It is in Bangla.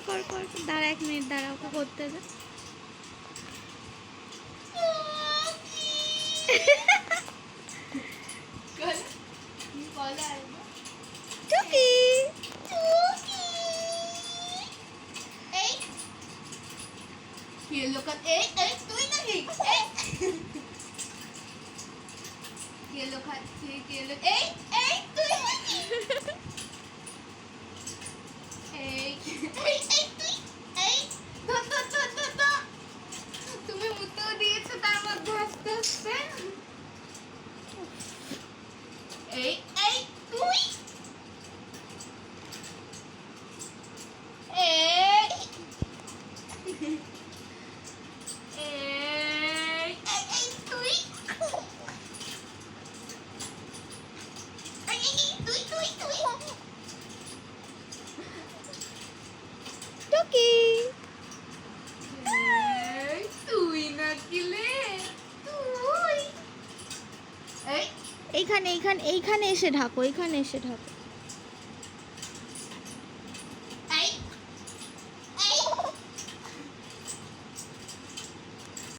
কর দাঁড়া 1 মিনিট দাঁড়া ওকে করতে দে টুকি Look at তুই নাকি কেলো খাচ্ছে কেলো তুই নাকি তুই ধর তুমি মুতেও দিয়েছো তার মধ্যে আস্তে আস্তে তুই টুকি তুই নাকি লে তুই এইখানে এসে ঢাকো